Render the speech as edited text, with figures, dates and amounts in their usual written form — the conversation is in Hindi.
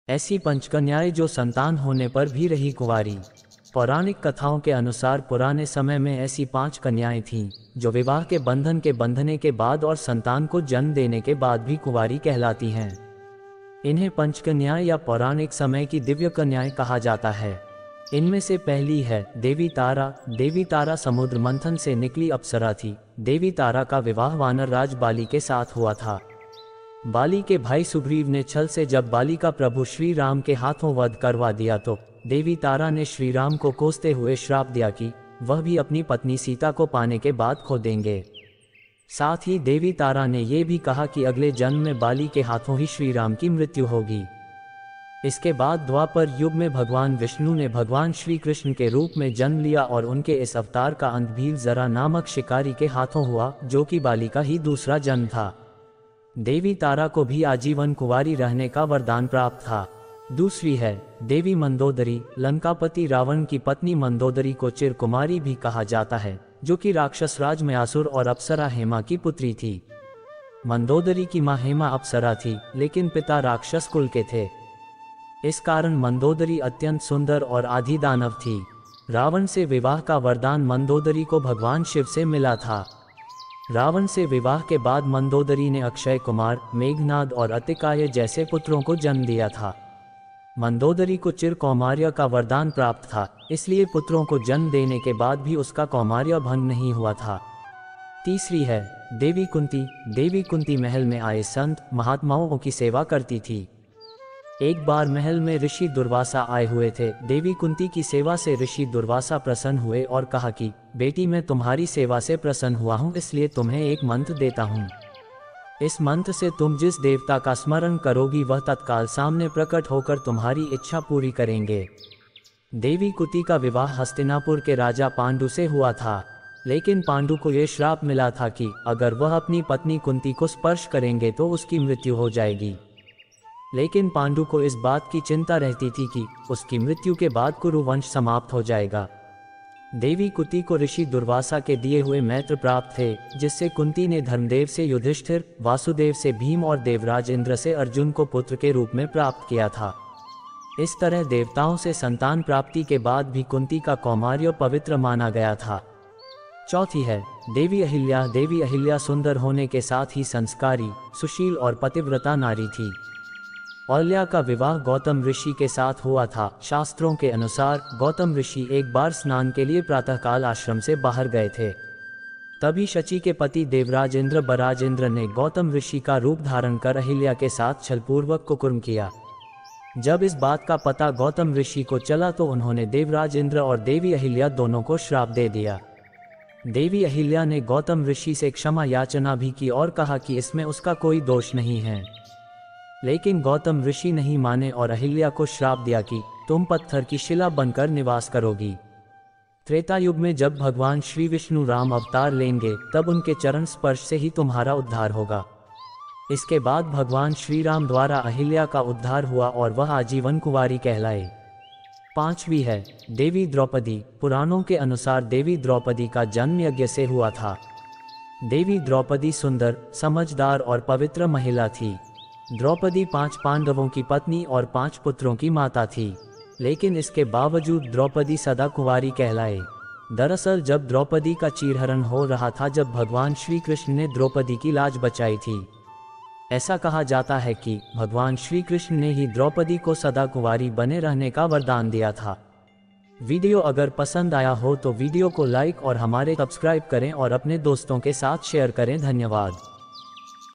ऐसी पंचकन्याएं जो संतान होने पर भी रही कुंवारी। पौराणिक कथाओं के अनुसार पुराने समय में ऐसी 5 कन्याएं थीं जो विवाह के बंधन के बंधने के बाद और संतान को जन्म देने के बाद भी कुंवारी कहलाती हैं। इन्हें पंचकन्याएं या पौराणिक समय की दिव्य कन्याएं कहा जाता है। इनमें से पहली है देवी तारा। देवी तारा समुद्र मंथन से निकली अप्सरा थी। देवी तारा का विवाह वानर राज बाली के साथ हुआ था। बाली के भाई सुग्रीव ने छल से जब बाली का प्रभु श्री राम के हाथों वध करवा दिया तो देवी तारा ने श्री राम को कोसते हुए श्राप दिया कि वह भी अपनी पत्नी सीता को पाने के बाद खो देंगे। साथ ही देवी तारा ने यह भी कहा कि अगले जन्म में बाली के हाथों ही श्री राम की मृत्यु होगी। इसके बाद द्वापर युग में भगवान विष्णु ने भगवान श्री कृष्ण के रूप में जन्म लिया और उनके इस अवतार का अंत भील जरा नामक शिकारी के हाथों हुआ, जो कि बाली का ही दूसरा जन्म था। देवी तारा को भी आजीवन कुंवारी रहने का वरदान प्राप्त था। दूसरी है देवी मंदोदरी। लंकापति रावण की पत्नी मंदोदरी को चिर कुमारी भी कहा जाता है, जो कि राक्षस राज मयासुर और अप्सरा हेमा की पुत्री थी। मंदोदरी की मां हेमा अप्सरा थी, लेकिन पिता राक्षस कुल के थे। इस कारण मंदोदरी अत्यंत सुंदर और आधी दानव थी। रावण से विवाह का वरदान मंदोदरी को भगवान शिव से मिला था। रावण से विवाह के बाद मंदोदरी ने अक्षय कुमार, मेघनाद और अतिकाय जैसे पुत्रों को जन्म दिया था। मंदोदरी को चिर कौमार्य का वरदान प्राप्त था, इसलिए पुत्रों को जन्म देने के बाद भी उसका कौमार्य भंग नहीं हुआ था। तीसरी है देवी कुंती। देवी कुंती महल में आए संत महात्माओं की सेवा करती थी। एक बार महल में ऋषि दुर्वासा आए हुए थे। देवी कुंती की सेवा से ऋषि दुर्वासा प्रसन्न हुए और कहा कि बेटी, मैं तुम्हारी सेवा से प्रसन्न हुआ हूँ, इसलिए तुम्हें एक मंत्र देता हूँ। इस मंत्र से तुम जिस देवता का स्मरण करोगी वह तत्काल सामने प्रकट होकर तुम्हारी इच्छा पूरी करेंगे। देवी कुंती का विवाह हस्तिनापुर के राजा पांडु से हुआ था, लेकिन पांडु को यह श्राप मिला था कि अगर वह अपनी पत्नी कुंती को स्पर्श करेंगे तो उसकी मृत्यु हो जाएगी। लेकिन पांडु को इस बात की चिंता रहती थी कि उसकी मृत्यु के बाद कुरु वंश समाप्त हो जाएगा। देवी कुंती को ऋषि दुर्वासा के दिए हुए मैत्र प्राप्त थे, जिससे कुंती ने धर्मदेव से युधिष्ठिर, वासुदेव से भीम और देवराज इंद्र से अर्जुन को पुत्र के रूप में प्राप्त किया था। इस तरह देवताओं से संतान प्राप्ति के बाद भी कुंती का कौमार्य पवित्र माना गया था। चौथी है देवी अहिल्या। देवी अहिल्या सुंदर होने के साथ ही संस्कारी, सुशील और पतिव्रता नारी थी। अहिल्या का विवाह गौतम ऋषि के साथ हुआ था। शास्त्रों के अनुसार गौतम ऋषि एक बार स्नान के लिए प्रातःकाल आश्रम से बाहर गए थे। तभी शची के पति देवराज इंद्र बराज इंद्र ने गौतम ऋषि का रूप धारण कर अहिल्या के साथ छलपूर्वक कुकर्म किया। जब इस बात का पता गौतम ऋषि को चला तो उन्होंने देवराज इंद्र और देवी अहिल्या दोनों को श्राप दे दिया। देवी अहिल्या ने गौतम ऋषि से क्षमा याचना भी की और कहा कि इसमें उसका कोई दोष नहीं है, लेकिन गौतम ऋषि नहीं माने और अहिल्या को श्राप दिया कि तुम पत्थर की शिला बनकर निवास करोगी। त्रेता युग में जब भगवान श्री विष्णु राम अवतार लेंगे तब उनके चरण स्पर्श से ही तुम्हारा उद्धार होगा। इसके बाद भगवान श्री राम द्वारा अहिल्या का उद्धार हुआ और वह आजीवन कुंवारी कहलाए। पांचवी है देवी द्रौपदी। पुराणों के अनुसार देवी द्रौपदी का जन्म यज्ञ से हुआ था। देवी द्रौपदी सुंदर, समझदार और पवित्र महिला थी। द्रौपदी 5 पांडवों की पत्नी और 5 पुत्रों की माता थी, लेकिन इसके बावजूद द्रौपदी सदा कुंवारी कहलाए। दरअसल जब द्रौपदी का चीरहरण हो रहा था, जब भगवान श्री कृष्ण ने द्रौपदी की लाज बचाई थी। ऐसा कहा जाता है कि भगवान श्री कृष्ण ने ही द्रौपदी को सदा कुंवारी बने रहने का वरदान दिया था। वीडियो अगर पसंद आया हो तो वीडियो को लाइक और हमारे सब्सक्राइब करें और अपने दोस्तों के साथ शेयर करें। धन्यवाद।